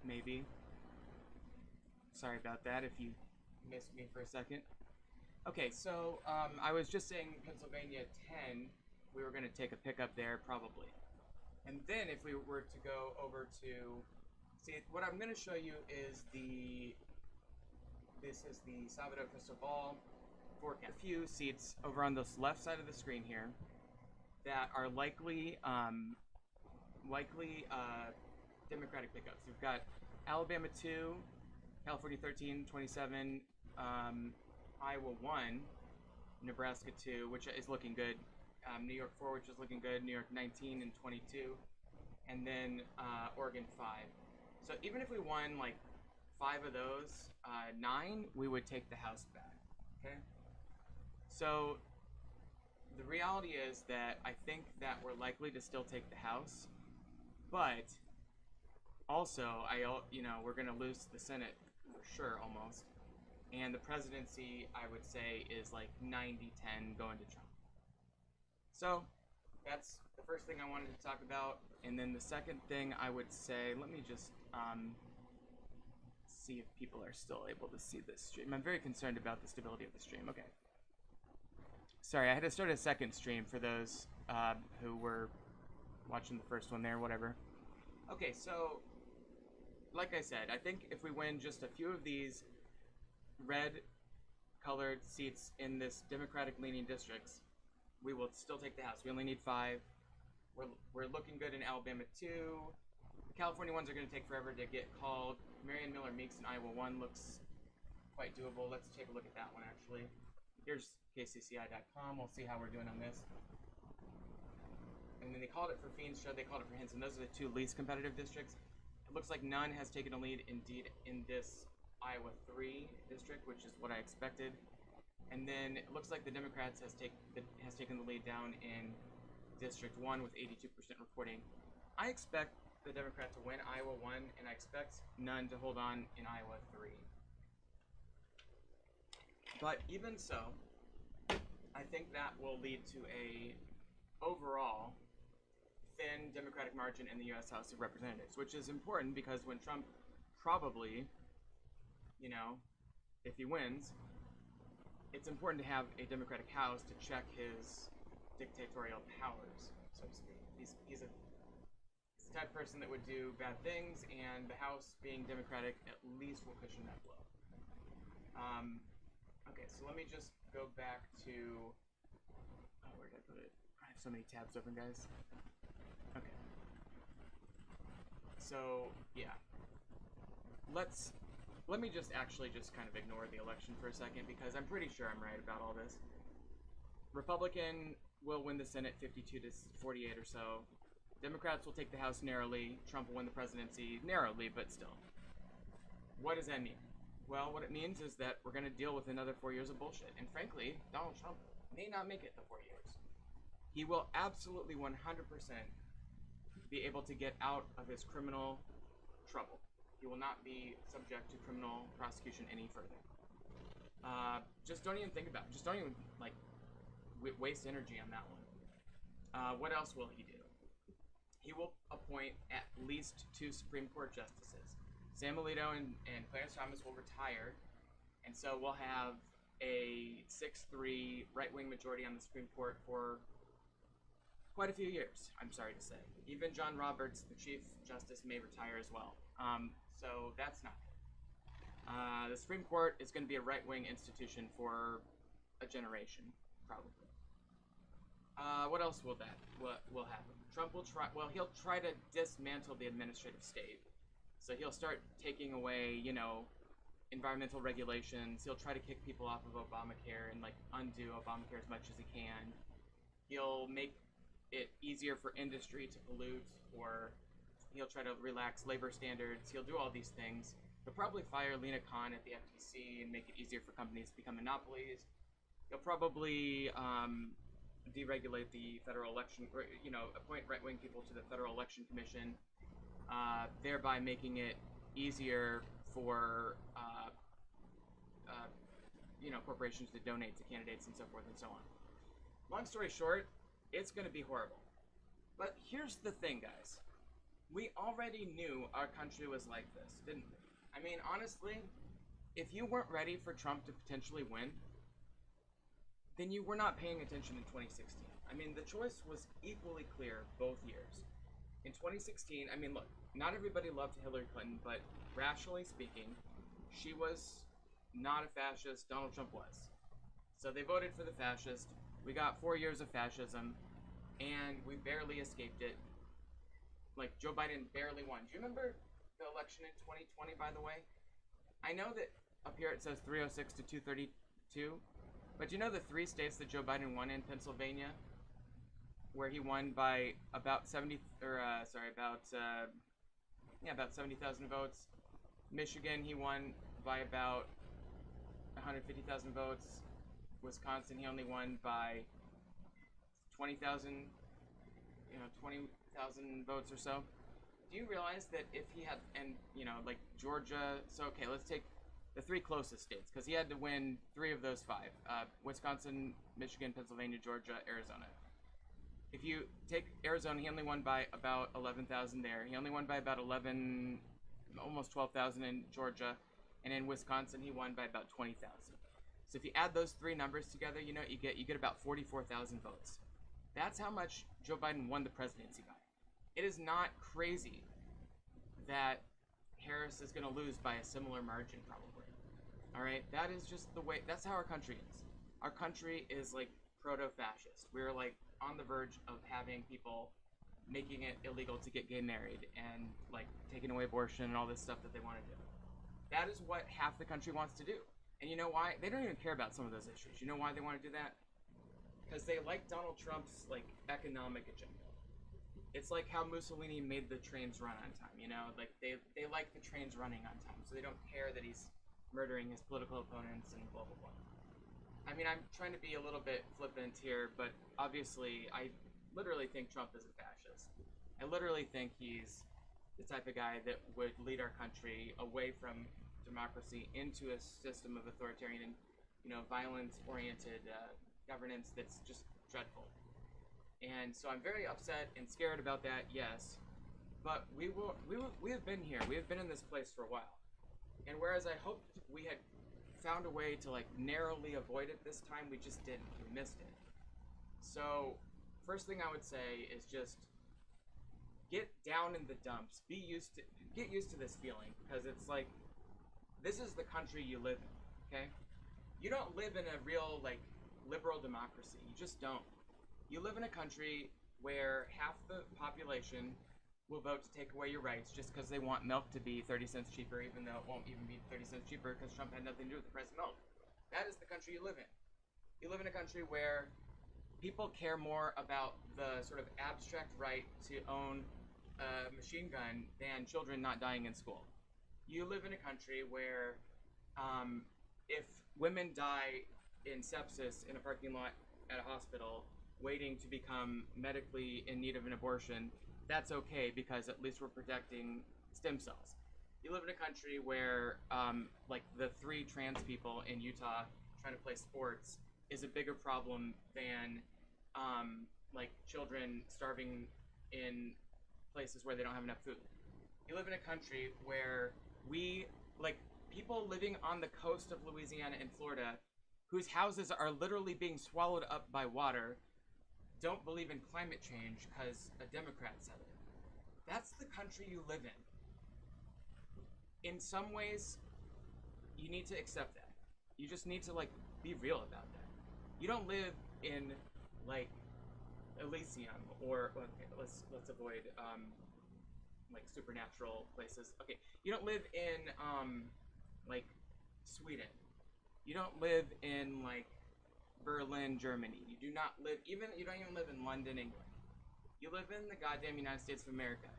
maybe. Sorry about that if you missed me for a second. Okay, so I was just saying Pennsylvania 10, we were going to take a pickup there probably. And then if we were to go over to, see, what I'm going to show you is this is the Salvador Cristobal forecast. A few seats over on this left side of the screen here that are likely Democratic pickups. We've got Alabama 2, California 13, 27, Iowa 1, Nebraska 2, which is looking good, New York 4, which is looking good, New York 19 and 22, and then Oregon 5. So even if we won like 5 of those, 9, we would take the House back. Okay? So the reality is that I think that we're likely to still take the House, but also we're going to lose the Senate for sure almost. And the presidency, I would say, is like 90-10 going to Trump. So that's the first thing I wanted to talk about. And then the second thing I would say, let me just see if people are still able to see this stream. I'm very concerned about the stability of the stream. Okay. Sorry, I had to start a second stream for those who were watching the first one there, whatever. Okay, so like I said, I think if we win just a few of these red colored seats in this Democratic leaning districts, we will still take the House. We only need 5. We're looking good in Alabama 2. California ones are going to take forever to get called. Marion Miller Meeks in Iowa 1 looks quite doable. Let's take a look at that one actually. Here's kcci.com. We'll see how we're doing on this. And then they called it for Feenstra, they called it for Hinson. Those are the 2 least competitive districts. It looks like none has taken a lead indeed in this Iowa 3 district, which is what I expected. And then it looks like the Democrats has taken the lead down in District 1 with 82% reporting. I expect the Democrat to win Iowa 1, and I expect none to hold on in Iowa 3. But even so, I think that will lead to a overall thin Democratic margin in the U.S. House of Representatives, which is important because when Trump probably, if he wins, it's important to have a Democratic House to check his dictatorial powers, so to speak. He's the type of person that would do bad things, and the House being Democratic at least will cushion that blow. Okay, so let me just go back to, where did I put it? I have so many tabs open, guys. Okay. So, yeah. Let me just kind of ignore the election for a second, because I'm pretty sure I'm right about all this. Republican will win the Senate 52 to 48 or so. Democrats will take the House narrowly. Trump will win the presidency narrowly, but still. What does that mean? Well, what it means is that we're going to deal with another 4 years of bullshit. And frankly, Donald Trump may not make it the 4 years. He will absolutely 100% be able to get out of his criminal trouble. He will not be subject to criminal prosecution any further. Just don't even think about it. Just don't even, waste energy on that one. What else will he do? He will appoint at least 2 Supreme Court justices. Sam Alito and Clarence Thomas will retire, and so we'll have a 6-3 right-wing majority on the Supreme Court for quite a few years, I'm sorry to say. Even John Roberts, the Chief Justice, may retire as well. So that's not good. The Supreme Court is going to be a right-wing institution for a generation, probably. What else will happen? Trump will he'll try to dismantle the administrative state. So he'll start taking away, environmental regulations. He'll try to kick people off of Obamacare and undo Obamacare as much as he can. He'll make it easier for industry to pollute, or he'll try to relax labor standards. He'll do all these things. He'll probably fire Lena Khan at the FTC and make it easier for companies to become monopolies. He'll probably deregulate the federal election, or, appoint right-wing people to the Federal Election Commission, thereby making it easier for corporations to donate to candidates and so forth and so on. Long story short, it's going to be horrible. But here's the thing, guys. We already knew our country was like this, didn't we? I mean, honestly, if you weren't ready for Trump to potentially win, then you were not paying attention in 2016. I mean, the choice was equally clear both years. In 2016, I mean, look, not everybody loved Hillary Clinton, but rationally speaking, she was not a fascist. Donald Trump was. So they voted for the fascist. We got 4 years of fascism, and we barely escaped it. Like, Joe Biden barely won. Do you remember the election in 2020, by the way? I know that up here it says 306 to 232, but do you know the three states that Joe Biden won in Pennsylvania, where he won by about 70, or about 70,000 votes. Michigan, he won by about 150,000 votes. Wisconsin, he only won by 20,000, 20,000 votes or so. Do you realize that if he had, and like Georgia, so okay, let's take the three closest states, because he had to win three of those five: Wisconsin, Michigan, Pennsylvania, Georgia, Arizona. If you take Arizona, he only won by about 11,000 there. He only won by about 11, almost 12,000 in Georgia, and in Wisconsin, he won by about 20,000. So if you add those three numbers together, you get about 44,000 votes. That's how much Joe Biden won the presidency by. It is not crazy that Harris is going to lose by a similar margin, probably. All right, that is just the way. That's how our country is. Our country is like proto-fascist. We're like on the verge of having people making it illegal to get gay married and like taking away abortion and all this stuff that they want to do. That is what half the country wants to do. And you know why? They don't even care about some of those issues. You know why they want to do that? Because they like Donald Trump's like economic agenda. It's like how Mussolini made the trains run on time, like they like the trains running on time, so they don't care that he's murdering his political opponents and blah blah blah. I mean, I'm trying to be a little bit flippant here, but obviously I literally think Trump is a fascist. I literally think he's the type of guy that would lead our country away from democracy into a system of authoritarian, violence-oriented governance that's just dreadful. And so I'm very upset and scared about that, yes. But we have been here. We have been in this place for a while. And whereas I hoped we had found a way to like narrowly avoid it this time, we just didn't. We missed it. So first thing I would say is just get down in the dumps. Get used to this feeling, because it's like this is the country you live in, okay? You don't live in a real like liberal democracy. You just don't. You live in a country where half the population will vote to take away your rights just because they want milk to be 30 cents cheaper, even though it won't even be 30 cents cheaper because Trump had nothing to do with the price of milk. That is the country you live in. You live in a country where people care more about the sort of abstract right to own a machine gun than children not dying in school. You live in a country where if women die in sepsis in a parking lot at a hospital waiting to become medically in need of an abortion, that's okay because at least we're protecting stem cells. You live in a country where like the 3 trans people in Utah trying to play sports is a bigger problem than like children starving in places where they don't have enough food. You live in a country where people living on the coast of Louisiana and Florida whose houses are literally being swallowed up by water don't believe in climate change because a Democrat said it. That's the country you live in. In some ways, you need to accept that. You just need to be real about that. You don't live in Elysium or okay, let's avoid supernatural places. Okay, you don't live in Sweden. You don't live in Berlin, Germany. You don't even live in London, England. You live in the goddamn United States of America.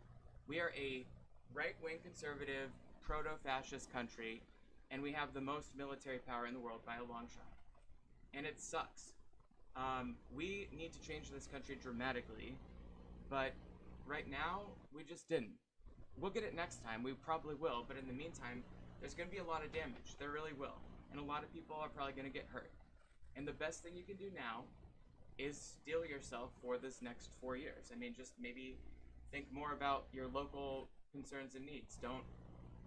We are a right-wing conservative, proto-fascist country, and we have the most military power in the world by a long shot. And it sucks. We need to change this country dramatically, but right now, we just didn't. We'll get it next time. We probably will, but in the meantime, there's going to be a lot of damage. There really will. And a lot of people are probably going to get hurt. And the best thing you can do now is steel yourself for this next 4 years. I mean, just maybe think more about your local concerns and needs. Don't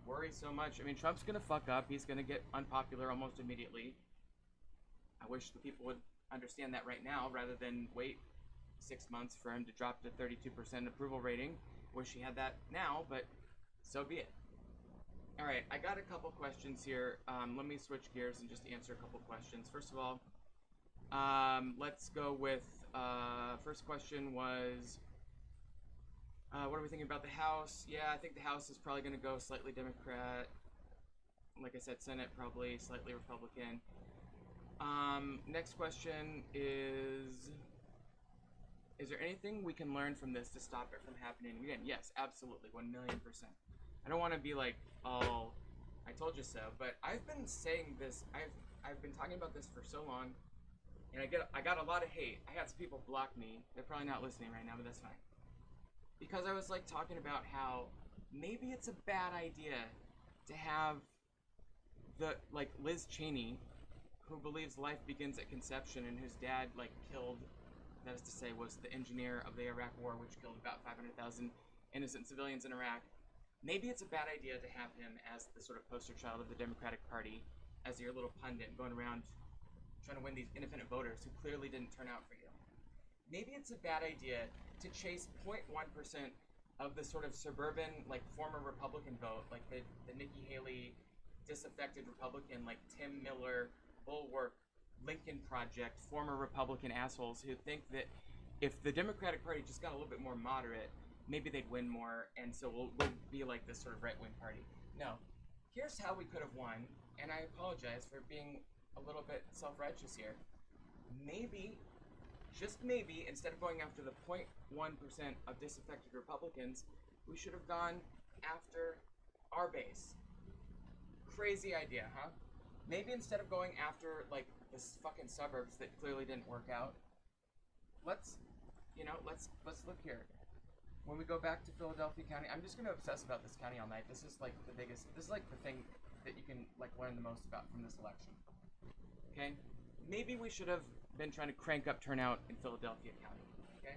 worry so much. I mean, Trump's gonna fuck up. He's gonna get unpopular almost immediately. I wish the people would understand that right now rather than wait 6 months for him to drop to 32% approval rating. Wish he had that now, but so be it. All right, I got a couple questions here. Let me switch gears and just answer a couple questions. First of all, let's go with first question was, what are we thinking about the House? Yeah, I think the House is probably going to go slightly Democrat. Like I said, Senate probably slightly Republican. Next question is there anything we can learn from this to stop it from happening again? Yes, absolutely, 1,000,000%. I don't want to be like, oh, I told you so, but I've been saying this. I've been talking about this for so long, and I got a lot of hate. I had some people block me. They're probably not listening right now, but that's fine. Because I was like talking about how maybe it's a bad idea to have the like Liz Cheney, who believes life begins at conception and whose dad like killed, that is to say, was the engineer of the Iraq War, which killed about 500,000 innocent civilians in Iraq. Maybe it's a bad idea to have him as the sort of poster child of the Democratic Party, as your little pundit going around trying to win these independent voters who clearly didn't turn out for you. Maybe it's a bad idea to chase 0.1% of the sort of suburban, like, former Republican vote, like the Nikki Haley disaffected Republican, like Tim Miller, Bulwark, Lincoln Project, former Republican assholes who think that if the Democratic Party just got a little bit more moderate, maybe they'd win more, and so we'll be like this sort of right-wing party. No. Here's how we could have won, and I apologize for being a little bit self-righteous here. Maybe, just maybe, instead of going after the 0.1% of disaffected Republicans, we should have gone after our base. Crazy idea, huh? Maybe instead of going after, like, the fucking suburbs that clearly didn't work out, let's look here. When we go back to Philadelphia County, I'm just going to obsess about this county all night. This is, like, this is, like, the thing that you can, like, learn the most about from this election. Okay? Maybe we should have been trying to crank up turnout in Philadelphia County. Okay?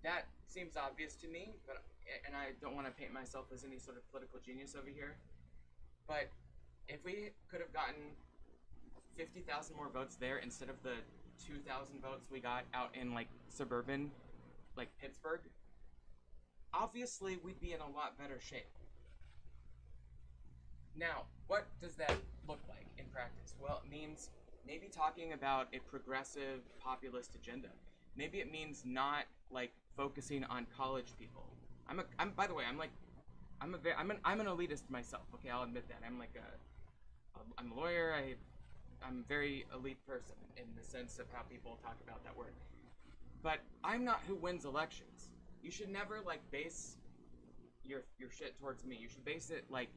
That seems obvious to me, and I don't want to paint myself as any sort of political genius over here. But if we could have gotten 50,000 more votes there instead of the 2,000 votes we got out in, like, suburban, like, Pittsburgh, obviously we'd be in a lot better shape. Now, what does that look like in practice? Well, it means maybe talking about a progressive populist agenda. Maybe it means not, like, focusing on college people. By the way, I'm an elitist myself. Okay, I'll admit that. I'm a lawyer. I'm a very elite person in the sense of how people talk about that word. But I'm not who wins elections. You should never, like, base your shit towards me. You should base it, like,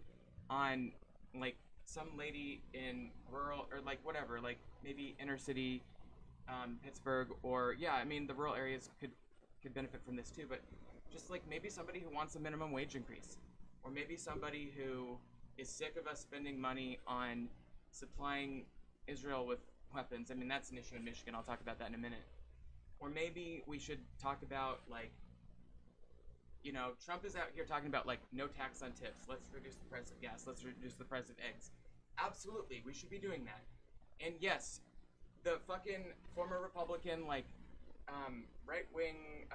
on, like, some lady in rural, or, like, whatever, like, maybe inner city Pittsburgh, or, yeah, I mean, the rural areas could benefit from this too, but just, like, maybe somebody who wants a minimum wage increase, or maybe somebody who is sick of us spending money on supplying Israel with weapons. I mean, that's an issue in Michigan. I'll talk about that in a minute. Or maybe we should talk about, like, you know, Trump is out here talking about, like, no tax on tips. Let's reduce the price of gas. Let's reduce the price of eggs. Absolutely, we should be doing that. And yes, the fucking former Republican, like, right-wing,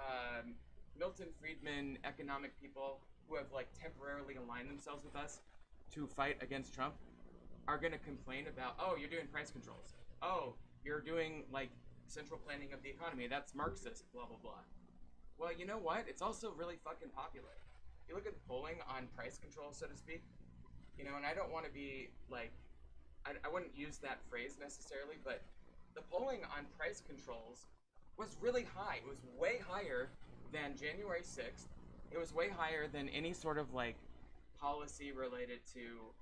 Milton Friedman economic people who have, like, temporarily aligned themselves with us to fight against Trump are going to complain about, oh, you're doing price controls. Oh, you're doing, like, central planning of the economy. That's Marxist, blah, blah, blah. Well, you know what? It's also really fucking popular. If you look at the polling on price control, so to speak, you know, and I don't want to be, like, I wouldn't use that phrase necessarily, but the polling on price controls was really high. It was way higher than January 6th. It was way higher than any sort of, like, policy related to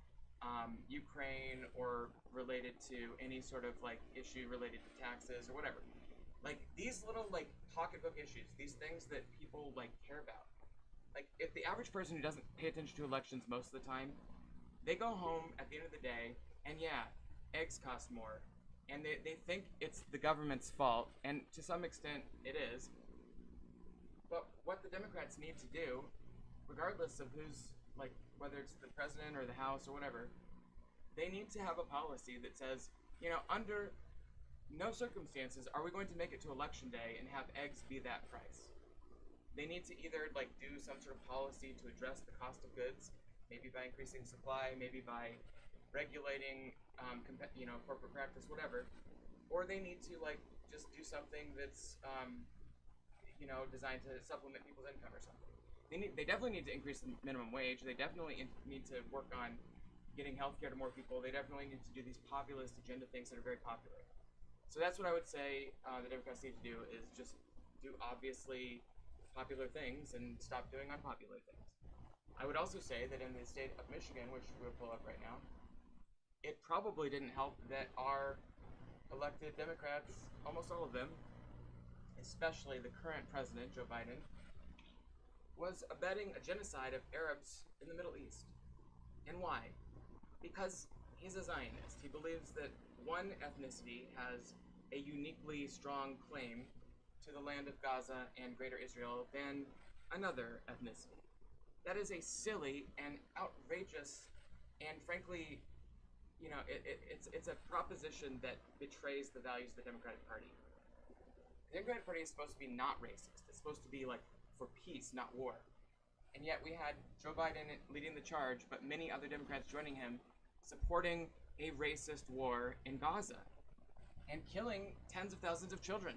Ukraine or related to any sort of, like, issue related to taxes or whatever. Like, these little, like, pocketbook issues, these things that people, like, care about. Like, if the average person who doesn't pay attention to elections most of the time, they go home at the end of the day, and yeah, eggs cost more. And they think it's the government's fault, and to some extent, it is. But what the Democrats need to do, regardless of who's, like, whether it's the president or the House or whatever, they need to have a policy that says, you know, under no circumstances are we going to make it to election day and have eggs be that price. They need to either, like, do some sort of policy to address the cost of goods, maybe by increasing supply, maybe by regulating, corporate practice, whatever, or they need to, like, just do something that's, designed to supplement people's income or something. They definitely need to increase the minimum wage. They definitely need to work on getting healthcare to more people. They definitely need to do these populist agenda things that are very popular. So that's what I would say the Democrats need to do, is just do obviously popular things and stop doing unpopular things. I would also say that in the state of Michigan, which we'll pull up right now, it probably didn't help that our elected Democrats, almost all of them, especially the current president, Joe Biden, was abetting a genocide of Arabs in the Middle East. And why? Because he's a Zionist. He believes that one ethnicity has a uniquely strong claim to the land of Gaza and Greater Israel than another ethnicity. That is a silly and outrageous, and frankly, it's a proposition that betrays the values of the Democratic Party. The Democratic Party is supposed to be not racist. It's supposed to be, like, for peace, not war. And yet we had Joe Biden leading the charge, but many other Democrats joining him, supporting a racist war in Gaza and killing tens of thousands of children.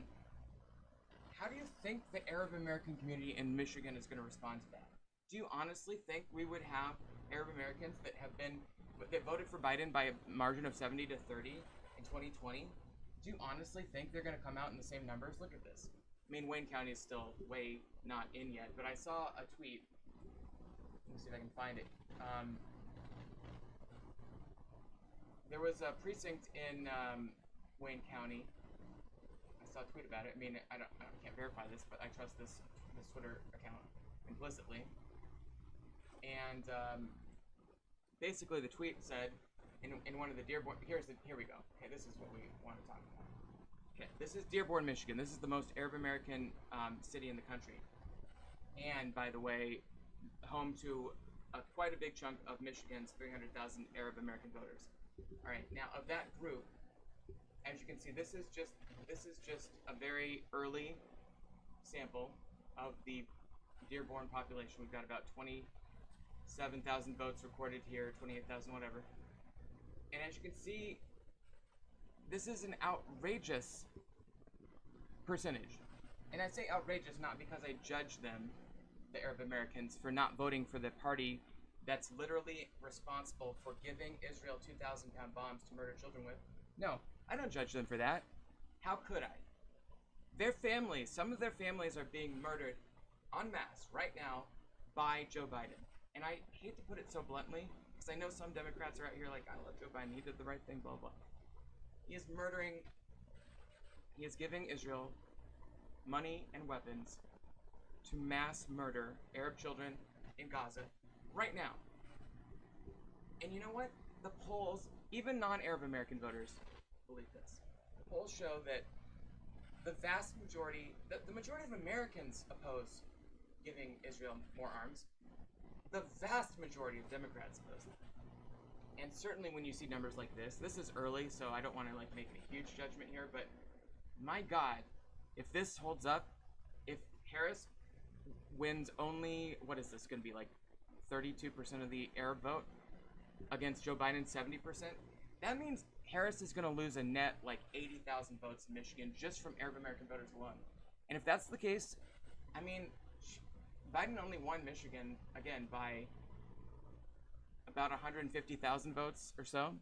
How do you think the Arab American community in Michigan is going to respond to that? Do you honestly think we would have Arab Americans that voted for Biden by a margin of 70 to 30 in 2020? Do you honestly think they're going to come out in the same numbers? Look at this. I mean, Wayne County is still way not in yet, but I saw a tweet. Let me see if I can find it. There was a precinct in Wayne County. I saw a tweet about it. I mean, I can't verify this, but I trust this Twitter account implicitly. And basically, the tweet said, in one of the Dearborn. Here we go. Okay, this is what we want to talk about. Okay, this is Dearborn, Michigan. This is the most Arab American city in the country, and by the way, home to quite a big chunk of Michigan's 300,000 Arab American voters. All right, now of that group, as you can see, this is just a very early sample of the Dearborn population. We've got about 27,000 votes recorded here, 28,000, whatever. And as you can see, this is an outrageous percentage. And I say outrageous not because I judge them, the Arab Americans, for not voting for the party that's literally responsible for giving Israel 2,000-pound bombs to murder children with. No, I don't judge them for that. How could I? Their families, some of their families are being murdered en masse right now by Joe Biden. And I hate to put it so bluntly, because I know some Democrats are out here like, I love Joe Biden, he did the right thing, blah, blah. He is giving Israel money and weapons to mass murder Arab children in Gaza right now. And you know what? The polls, even non-Arab American voters, believe this. The polls show that the vast majority, the majority of Americans oppose giving Israel more arms. The vast majority of Democrats oppose that. And certainly when you see numbers like this is early, so I don't want to like make a huge judgment here, but my God, if this holds up, if Harris wins only, what is this going to be, like 32% of the Arab vote against Joe Biden 70%, that means Harris is going to lose a net like 80,000 votes in Michigan just from Arab American voters alone. And if that's the case, I mean, Biden only won Michigan, again, by about 150,000 votes or so.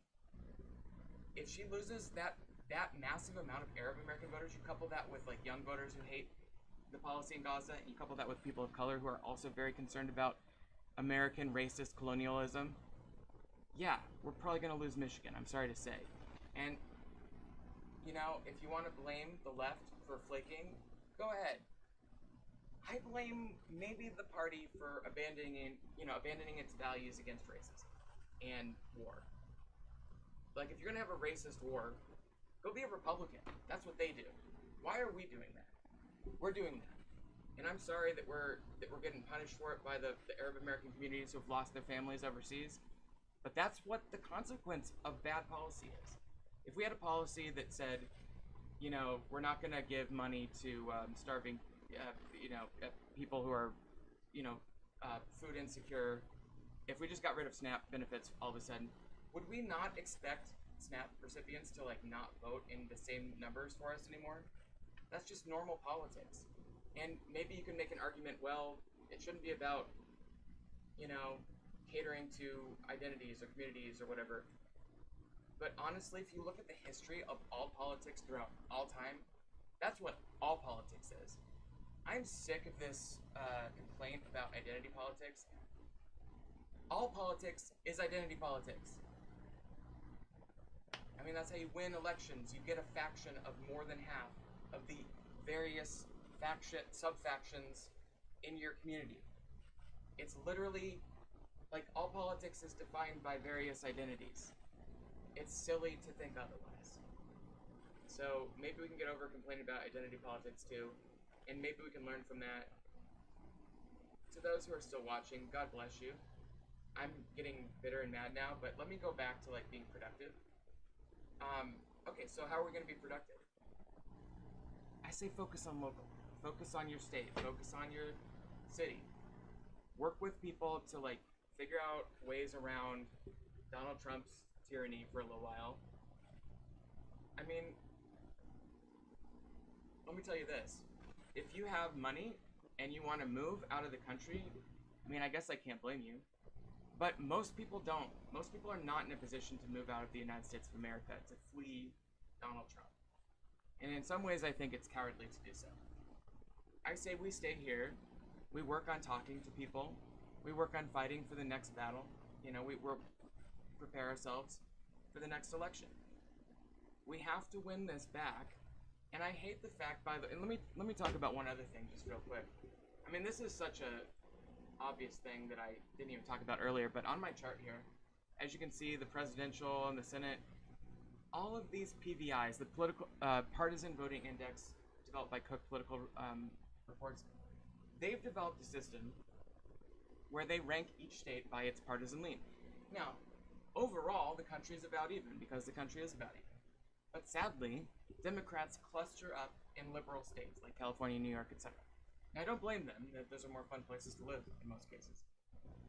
If she loses that massive amount of Arab American voters, you couple that with like young voters who hate the policy in Gaza, and you couple that with people of color who are also very concerned about American racist colonialism, yeah, we're probably going to lose Michigan, I'm sorry to say. And, you know, if you want to blame the left for flaking, go ahead. I blame maybe the party for abandoning its values against racism and war. Like, if you're going to have a racist war, go be a Republican. That's what they do. Why are we doing that? We're doing that. And I'm sorry that we're getting punished for it by the Arab American communities who have lost their families overseas. But that's what the consequence of bad policy is. If we had a policy that said, you know, we're not going to give money to starving, people who are, you know, food insecure. If we just got rid of SNAP benefits all of a sudden, would we not expect SNAP recipients to like not vote in the same numbers for us anymore? That's just normal politics. And maybe you can make an argument, well, it shouldn't be about, you know, catering to identities or communities or whatever. But honestly, if you look at the history of all politics throughout all time, that's what all politics is. I'm sick of this complaint about identity politics. All politics is identity politics. I mean, that's how you win elections. You get a faction of more than half of the various sub-factions in your community. It's literally like all politics is defined by various identities. It's silly to think otherwise. So maybe we can get over complaining about identity politics too, and maybe we can learn from that. To those who are still watching, God bless you. I'm getting bitter and mad now, but let me go back to like being productive. Okay, so how are we going to be productive? I say focus on local. Focus on your state. Focus on your city. Work with people to like figure out ways around Donald Trump's tyranny for a little while. I mean, let me tell you this. If you have money and you want to move out of the country, I mean, I guess I can't blame you. But most people don't. Most people are not in a position to move out of the United States of America to flee Donald Trump. And in some ways, I think it's cowardly to do so. I say we stay here. We work on talking to people. We work on fighting for the next battle. You know, we're prepare ourselves for the next election. We have to win this back. And I hate the fact, and let me talk about one other thing just real quick. I mean, this is such a obvious thing that I didn't even talk about earlier, but on my chart here, as you can see, the presidential and the Senate, all of these PVIs, the political partisan voting index developed by Cook Political Reports, they've developed a system where they rank each state by its partisan lean. Now, overall, the country is about even because the country is about even. But sadly, Democrats cluster up in liberal states like California, New York, etc. And I don't blame them. Those are more fun places to live in most cases.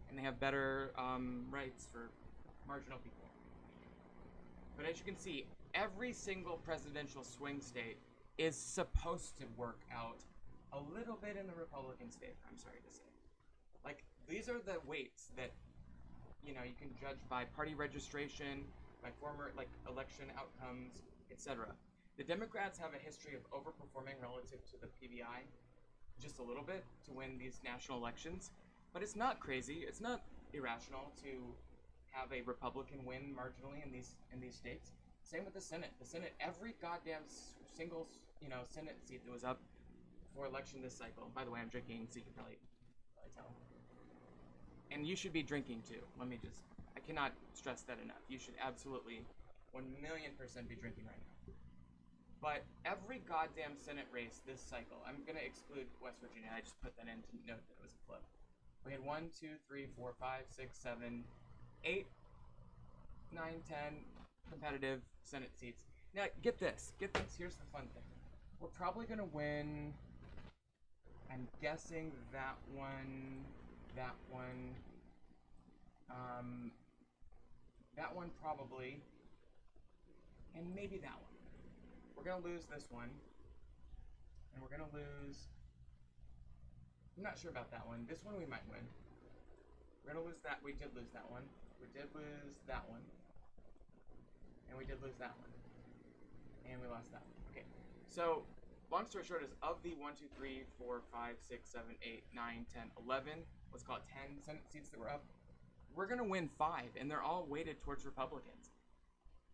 And they have better rights for marginal people. But as you can see, every single presidential swing state is supposed to work out a little bit in the Republicans' favor, I'm sorry to say. Like, these are the weights that, you know, you can judge by party registration, by former, like, election outcomes, etc. The Democrats have a history of overperforming relative to the PVI just a little bit to win these national elections, but it's not crazy. It's not irrational to have a Republican win marginally in these states. Same with the Senate. The Senate, every goddamn single, you know, Senate seat that was up for election this cycle. By the way, I'm drinking, so you can probably tell. And you should be drinking too. I cannot stress that enough. You should absolutely 1,000,000% be drinking right now. But every goddamn Senate race this cycle, I'm going to exclude West Virginia. I just put that in to note that it was a flip. We had 1, 2, 3, 4, 5, 6, 7, 8, 9, 10 competitive Senate seats. Now, get this. Here's the fun thing. We're probably going to win, I'm guessing that one, that one probably, and maybe that one. We're going to lose this one, and we're going to lose, I'm not sure about that one. This one we might win. We're going to lose that. We did lose that one. We did lose that one. And we did lose that one. And we lost that one. Okay. So, long story short is, of the 1, 2, 3, 4, 5, 6, 7, 8, 9, 10, 11, let's call it 10 Senate seats that were up, we're going to win 5, and they're all weighted towards Republicans.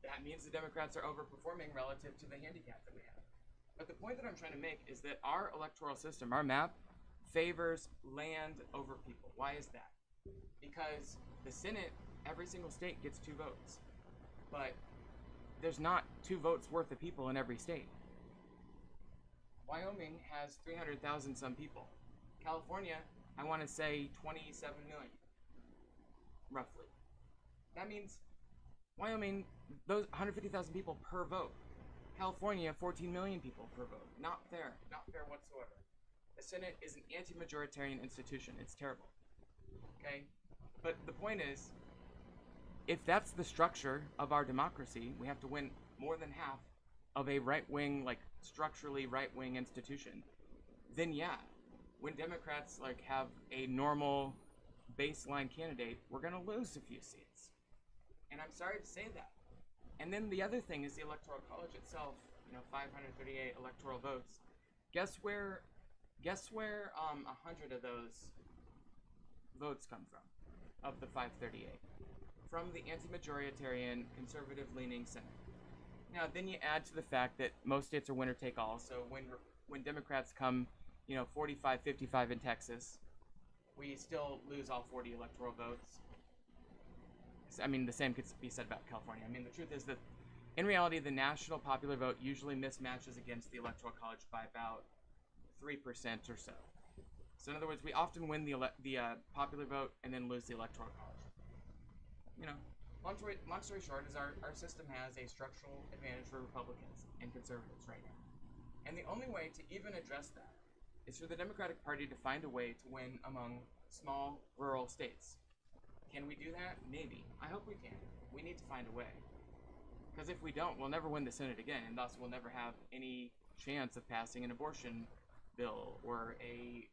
That means the Democrats are overperforming relative to the handicap that we have. But the point that I'm trying to make is that our electoral system, our map, favors land over people. Why is that? Because the Senate, every single state gets 2 votes. But there's not 2 votes worth of people in every state. Wyoming has 300,000 some people. California, I want to say 27 million, roughly. That means Wyoming, those 150,000 people per vote. California, 14 million people per vote. Not fair. Not fair whatsoever. The Senate is an anti-majoritarian institution. It's terrible. Okay? But the point is, if that's the structure of our democracy, we have to win more than half of a right-wing, like structurally right-wing institution. Then yeah, when Democrats like have a normal baseline candidate, we're gonna lose a few seats. And I'm sorry to say that. And then the other thing is the Electoral College itself, 538 electoral votes. Guess where 100 of those votes come from, of the 538? From the anti-majoritarian, conservative-leaning Senate. Now, then you add to the fact that most states are winner-take-all, so when Democrats come, 45, 55 in Texas, we still lose all 40 electoral votes. I mean, the same could be said about California. I mean, the truth is that, in reality, the national popular vote usually mismatches against the Electoral College by about 3% or so. So in other words, we often win the popular vote and then lose the Electoral College. Long story short is our system has a structural advantage for Republicans and conservatives right now. And the only way to even address that is for the Democratic Party to find a way to win among small rural states. Can we do that? Maybe. I hope we can. We need to find a way. Because if we don't, we'll never win the Senate again, and thus we'll never have any chance of passing an abortion bill or a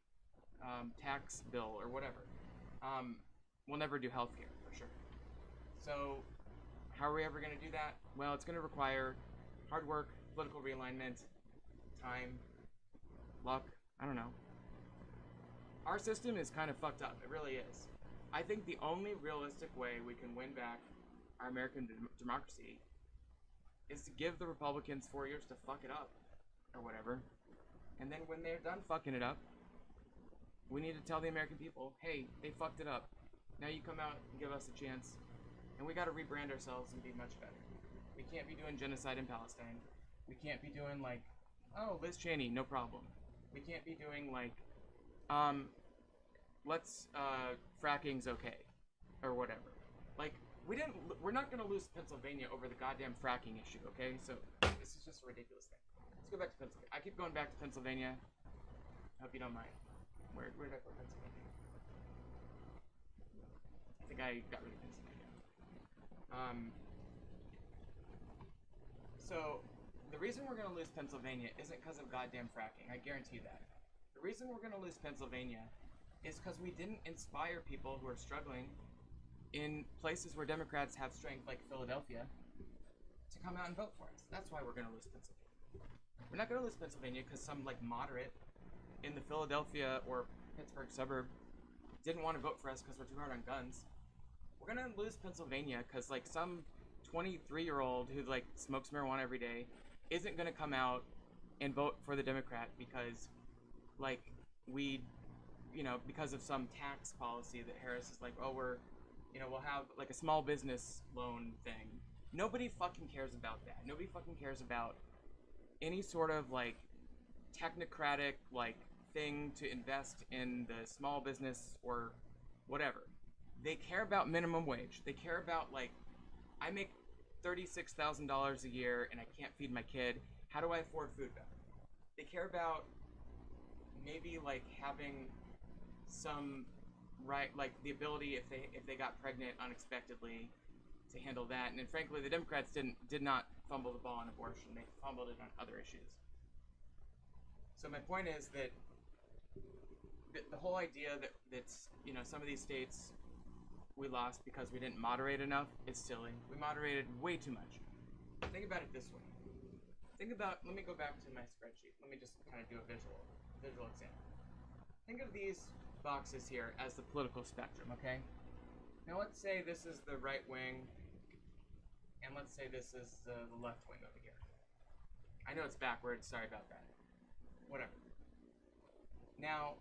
tax bill or whatever. We'll never do health care, for sure. So, how are we ever going to do that? Well, it's going to require hard work, political realignment, time, luck, I don't know. Our system is kind of fucked up. It really is. I think the only realistic way we can win back our American democracy is to give the Republicans 4 years to fuck it up, or whatever. And then when they're done fucking it up, we need to tell the American people, hey, they fucked it up. Now you come out and give us a chance. And we gotta rebrand ourselves and be much better. We can't be doing genocide in Palestine. We can't be doing like, oh, Liz Cheney, no problem. We can't be doing like, fracking's okay, or whatever. Like, we're not gonna lose Pennsylvania over the goddamn fracking issue, okay? So, this is just a ridiculous thing. Let's go back to Pennsylvania. I keep going back to Pennsylvania. I hope you don't mind. Where did I put Pennsylvania? I think I got rid of Pennsylvania. So, the reason we're gonna lose Pennsylvania isn't because of goddamn fracking, I guarantee that. The reason we're gonna lose Pennsylvania is because we didn't inspire people who are struggling in places where Democrats have strength, like Philadelphia, to come out and vote for us. That's why we're going to lose Pennsylvania. We're not going to lose Pennsylvania because some like moderate in the Philadelphia or Pittsburgh suburb didn't want to vote for us because we're too hard on guns. We're going to lose Pennsylvania because like some 23-year-old who like smokes marijuana every day isn't going to come out and vote for the Democrat because like because of some tax policy that Harris is like, oh, we'll have like a small business loan thing. Nobody fucking cares about that. Nobody fucking cares about any sort of like technocratic like thing to invest in the small business or whatever. They care about minimum wage. They care about like, I make $36,000 a year and I can't feed my kid. How do I afford food better? They care about maybe like having some right, like the ability if they got pregnant unexpectedly to handle that. And then frankly, the Democrats did not fumble the ball on abortion. They fumbled it on other issues. So my point is that the whole idea that some of these states we lost because we didn't moderate enough is silly. We moderated way too much. Think about it this way. Let me go back to my spreadsheet. Let me just kind of do a visual example. Think of these boxes here as the political spectrum, okay? Now let's say this is the right wing, and let's say this is the left wing over here. I know it's backwards, sorry about that. Whatever. Now,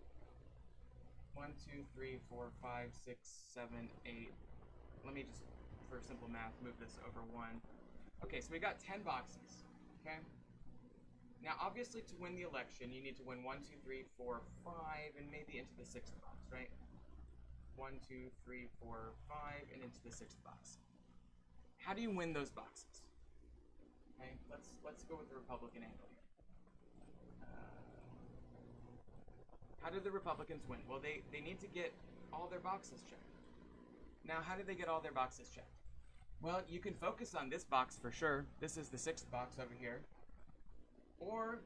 1, 2, 3, 4, 5, 6, 7, 8. Let me just, for simple math, move this over 1. Okay, so we got 10 boxes, okay? Now, obviously, to win the election, you need to win 1, 2, 3, 4, 5, and maybe into the sixth box, right? 1, 2, 3, 4, 5, and into the sixth box. How do you win those boxes? Okay, let's go with the Republican angle here. How do the Republicans win? Well, they need to get all their boxes checked. Now, how do they get all their boxes checked? Well, you can focus on this box for sure. This is the sixth box over here. Or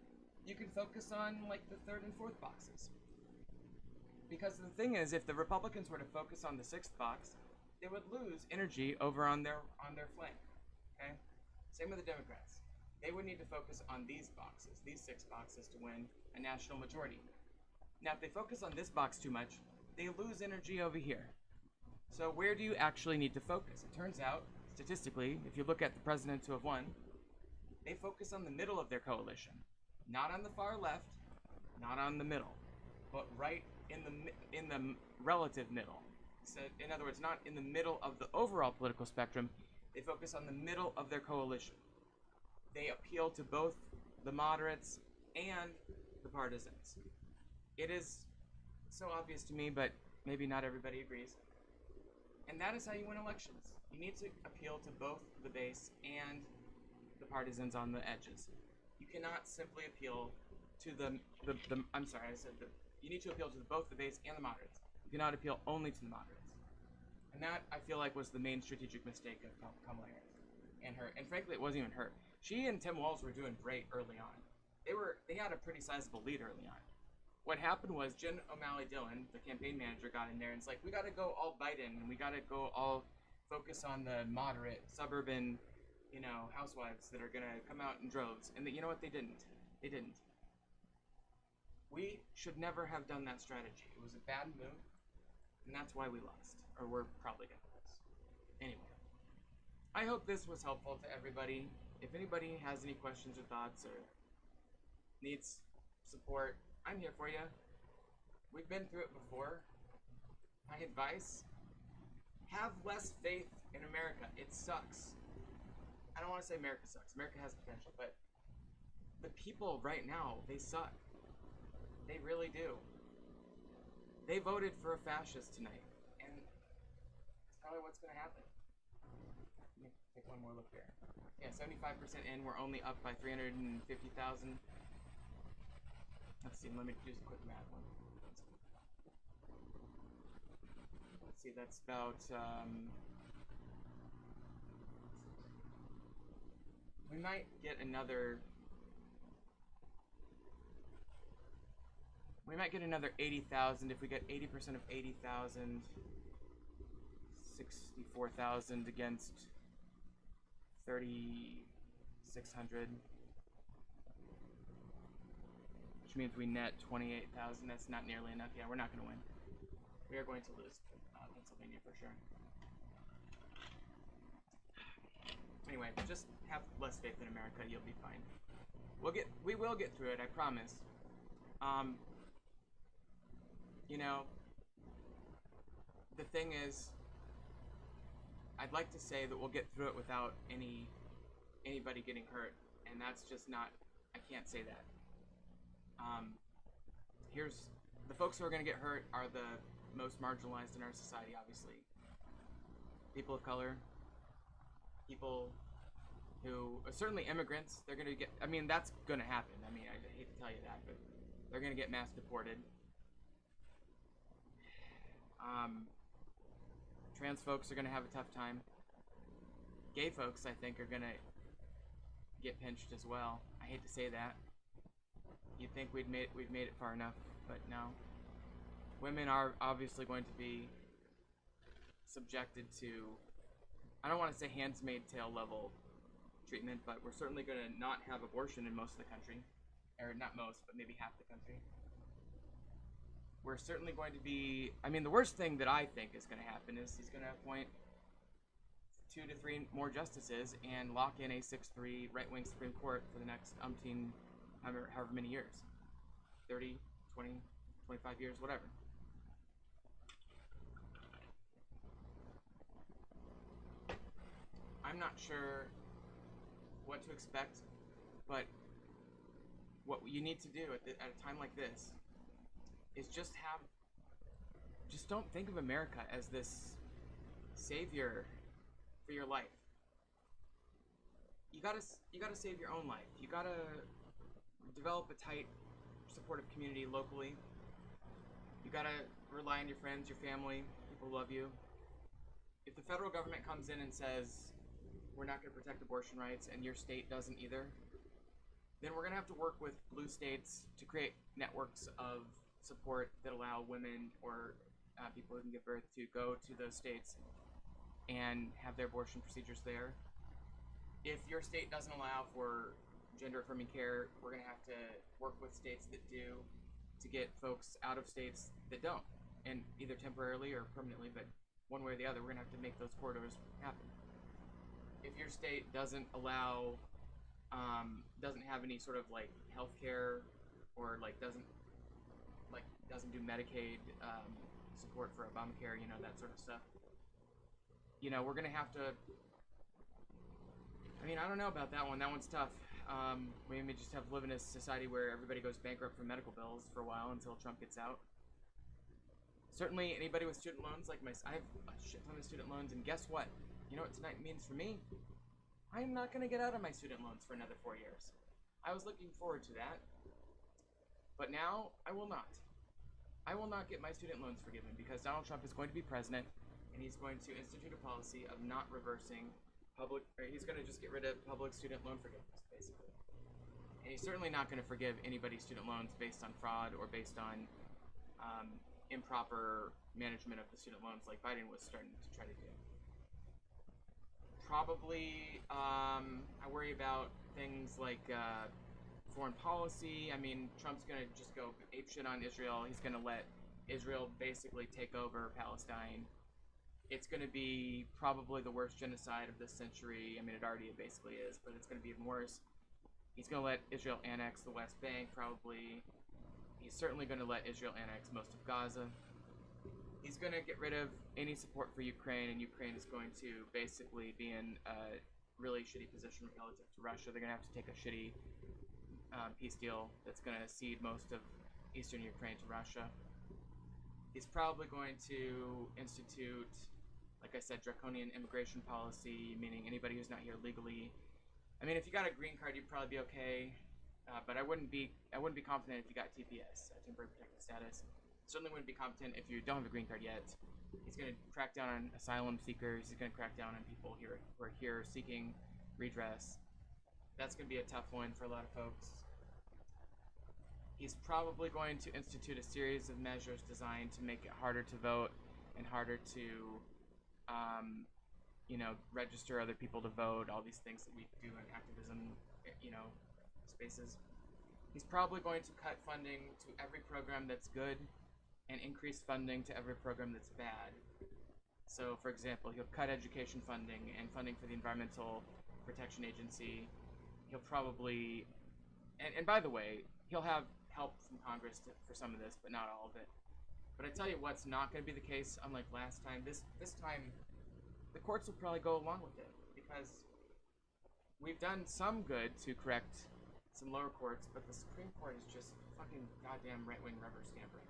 you can focus on like the third and fourth boxes. Because the thing is, if the Republicans were to focus on the sixth box, they would lose energy over on their flank. Okay? Same with the Democrats. They would need to focus on these boxes, these six boxes, to win a national majority. Now, if they focus on this box too much, they lose energy over here. So where do you actually need to focus? It turns out, statistically, if you look at the presidents who have won, they focus on the middle of their coalition. Not on the far left, not on the middle, but right in the relative middle. So, in other words, not in the middle of the overall political spectrum, they focus on the middle of their coalition. They appeal to both the moderates and the partisans. It is so obvious to me, but maybe not everybody agrees. And that is how you win elections. You need to appeal to both the base and the partisans on the edges. You cannot simply appeal to I'm sorry, I said you need to appeal to both the base and the moderates. You cannot appeal only to the moderates. And that, I feel like, was the main strategic mistake of Kamala Harris. And frankly, it wasn't even her. She and Tim Walz were doing great early on. They had a pretty sizable lead early on. What happened was Jen O'Malley Dillon, the campaign manager, got in there and it's like, we got to go all Biden and we got to go all focus on the moderate suburban, housewives that are going to come out in droves. And you know what? They didn't. They didn't. We should never have done that strategy. It was a bad move, and that's why we lost. Or we're probably going to lose. Anyway, I hope this was helpful to everybody. If anybody has any questions or thoughts or needs support, I'm here for you. We've been through it before. My advice, have less faith in America. It sucks. I don't want to say America sucks. America has potential, but the people right now, they suck. They really do. They voted for a fascist tonight, and it's probably what's going to happen. Let me take one more look here. Yeah, 75% in. We're only up by 350,000. Let's see. Let me do a quick math one. Let's see. That's about. We might get another. We might get another 80,000 if we get 80% of 80,000. 64,000 against 3,600. Which means we net 28,000. That's not nearly enough. Yeah, we're not going to win. We are going to lose Pennsylvania for sure. Anyway, just have less faith in America. You'll be fine. We will get through it. I promise. The thing is, I'd like to say that we'll get through it without anybody getting hurt, and that's just not. I can't say that. Here's the folks who are going to get hurt are the most marginalized in our society, obviously. People of color, people who certainly immigrants. They're going to get. I mean, that's going to happen. I mean, I hate to tell you that, but they're going to get mass deported. Trans folks are going to have a tough time. Gay folks, I think, are going to get pinched as well. I hate to say that. You'd think we've made it far enough, but no. Women are obviously going to be subjected to, I don't want to say handsmaid tale level treatment, but we're certainly going to not have abortion in most of the country. Or not most, but maybe half the country. We're certainly going to be, the worst thing that I think is going to happen is he's going to appoint 2 to 3 more justices and lock in a 6-3 right-wing Supreme Court for the next however many years. 30, 20, 25 years, whatever. I'm not sure what to expect, but what you need to do at a time like this is just don't think of America as this savior for your life. You gotta save your own life. You gotta develop a tight, supportive community locally. You gotta rely on your friends, your family, people who love you. If the federal government comes in and says, we're not gonna protect abortion rights, and your state doesn't either, then we're gonna have to work with blue states to create networks of support that allow women or people who can give birth to go to those states and have their abortion procedures there. If your state doesn't allow for gender affirming care, we're going to have to work with states that do to get folks out of states that don't, and either temporarily or permanently, but one way or the other, we're going to have to make those corridors happen. If your state doesn't allow, doesn't have any sort of like healthcare, or like doesn't do Medicaid support for Obamacare, you know, that sort of stuff, you know, we're going to have to, I mean, I don't know about that one. That one's tough. We may just have to live in a society where everybody goes bankrupt for medical bills for a while until Trump gets out. Certainly, anybody with student loans, like I have a shit ton of student loans, and guess what? You know what tonight means for me? I'm not going to get out of my student loans for another 4 years. I was looking forward to that, but now I will not. I will not get my student loans forgiven because Donald Trump is going to be president, and he's going to institute a policy of not reversing he's going to just get rid of public student loan forgiveness, basically. And he's certainly not going to forgive anybody's student loans based on fraud or based on improper management of the student loans like Biden was starting to try to do. Probably, I worry about things like foreign policy. I mean, Trump's going to just go apeshit on Israel. He's going to let Israel basically take over Palestine. It's going to be probably the worst genocide of this century. I mean, it already basically is, but it's going to be even worse. He's going to let Israel annex the West Bank, probably. He's certainly going to let Israel annex most of Gaza. He's going to get rid of any support for Ukraine, and Ukraine is going to basically be in a really shitty position relative to Russia. They're going to have to take a shitty peace deal that's going to cede most of eastern Ukraine to Russia. He's probably going to institute, like I said, draconian immigration policy, meaning anybody who's not here legally. I mean, if you got a green card, you'd probably be okay, but I wouldn't be confident if you got TPS, temporary protected status. Certainly wouldn't be competent if you don't have a green card yet. He's going to crack down on asylum seekers. He's going to crack down on people who are here seeking redress. That's going to be a tough one for a lot of folks. He's probably going to institute a series of measures designed to make it harder to vote and harder to, register other people to vote, all these things that we do in activism, spaces. He's probably going to cut funding to every program that's good and increase funding to every program that's bad. So, for example, he'll cut education funding and funding for the Environmental Protection Agency. He'll probably, and by the way, he'll have help from Congress for some of this, but not all of it. But I tell you what's not going to be the case, unlike last time. This time, the courts will probably go along with it, because we've done some good to correct some lower courts, but the Supreme Court is just fucking goddamn right-wing rubber stamping.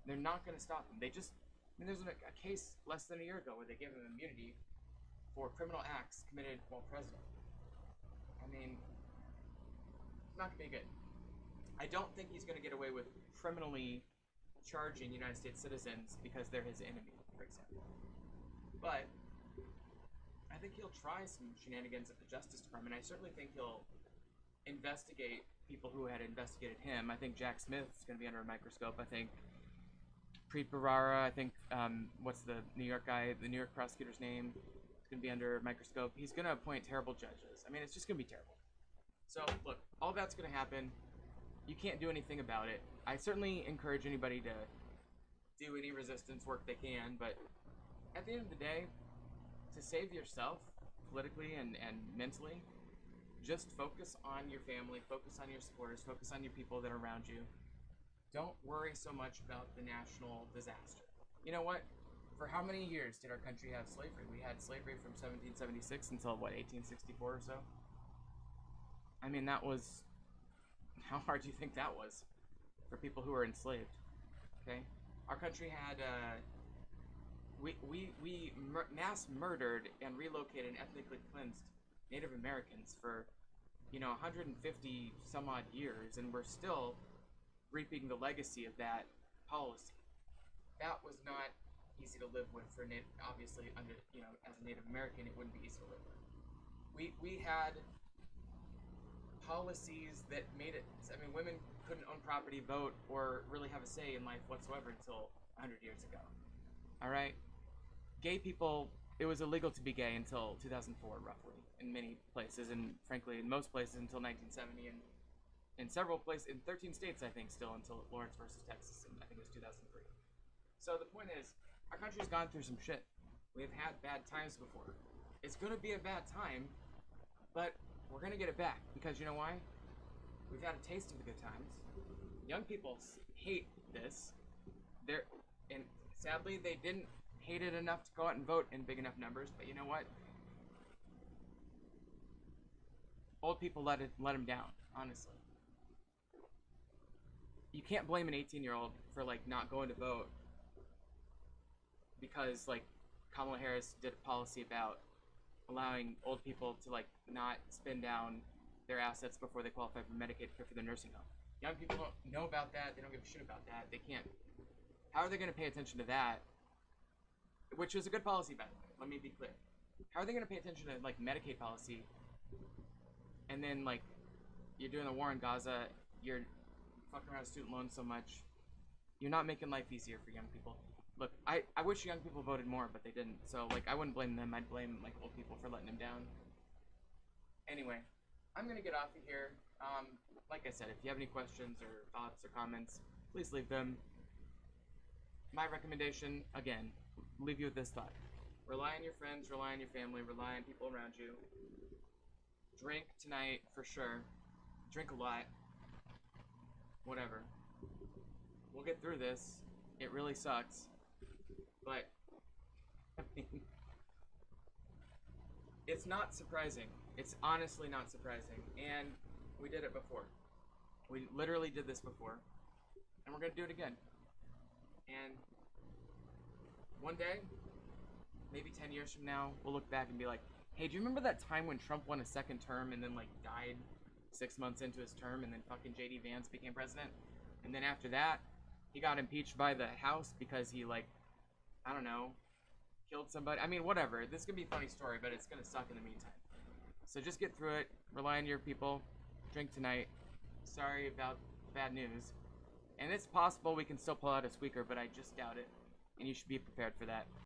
They're not going to stop them. There's a case less than a year ago where they gave him immunity for criminal acts committed while president. I mean, it's not going to be good. I don't think he's going to get away with criminally charging United States citizens because they're his enemy, for example. But I think he'll try some shenanigans at the Justice Department. I certainly think he'll investigate people who had investigated him. I think Jack Smith is going to be under a microscope. I think Preet Bharara, I think, what's the New York guy, the New York prosecutor's name, is going to be under a microscope. He's going to appoint terrible judges. I mean, it's just going to be terrible. So, look, all that's going to happen. You can't do anything about it. I certainly encourage anybody to do any resistance work they can, but at the end of the day, to save yourself politically and mentally, just focus on your family, focus on your supporters, focus on your people that are around you. Don't worry so much about the national disaster. You know what? For how many years did our country have slavery? We had slavery from 1776 until, 1864 or so? I mean, that was How hard do you think that was for people who were enslaved? Okay, our country had mass murdered and relocated and ethnically cleansed Native Americans for 150 some odd years, and we're still reaping the legacy of that policy. That was not easy to live with for obviously under as a Native American, it wouldn't be easy to live with. We had policies that made it. I mean, women couldn't own property, vote, or really have a say in life whatsoever until 100 years ago. All right, gay people. It was illegal to be gay until 2004, roughly, in many places, and frankly, in most places until 1970, and in several places, in 13 states, I think, still until Lawrence versus Texas, and I think it was 2003. So the point is, our country's gone through some shit. We've had bad times before. It's gonna be a bad time, but we're gonna get it back, because you know why? We've had a taste of the good times. Young people hate this. And sadly, they didn't hate it enough to go out and vote in big enough numbers. But you know what? Old people let them down. Honestly, you can't blame an 18-year-old for not going to vote because Kamala Harris did a policy about allowing old people to not spend down their assets before they qualify for Medicaid to pay for their nursing home. Young people don't know about that. They don't give a shit about that. They can't. How are they going to pay attention to that? Which is a good policy, by the way. Let me be clear. How are they going to pay attention to Medicaid policy? And then you're doing the war in Gaza. You're fucking around with student loans so much. You're not making life easier for young people. Look, I wish young people voted more, but they didn't. So I wouldn't blame them. I'd blame old people for letting them down. Anyway, I'm gonna get off of here. Like I said, if you have any questions or thoughts or comments, please leave them. My recommendation, again, leave you with this thought. Rely on your friends, rely on your family, rely on people around you. Drink tonight, for sure. Drink a lot. Whatever. We'll get through this. It really sucks. But, I mean, it's not surprising. It's honestly not surprising. And we did it before. We literally did this before. And we're going to do it again. And one day, maybe 10 years from now, we'll look back and be like, hey, do you remember that time when Trump won a second term and then died 6 months into his term, and then fucking J.D. Vance became president? And then after that, he got impeached by the House because he I don't know, killed somebody. I mean, whatever. This is going to be a funny story, but it's going to suck in the meantime. So just get through it. Rely on your people. Drink tonight. Sorry about the bad news. And it's possible we can still pull out a squeaker, but I just doubt it. And you should be prepared for that.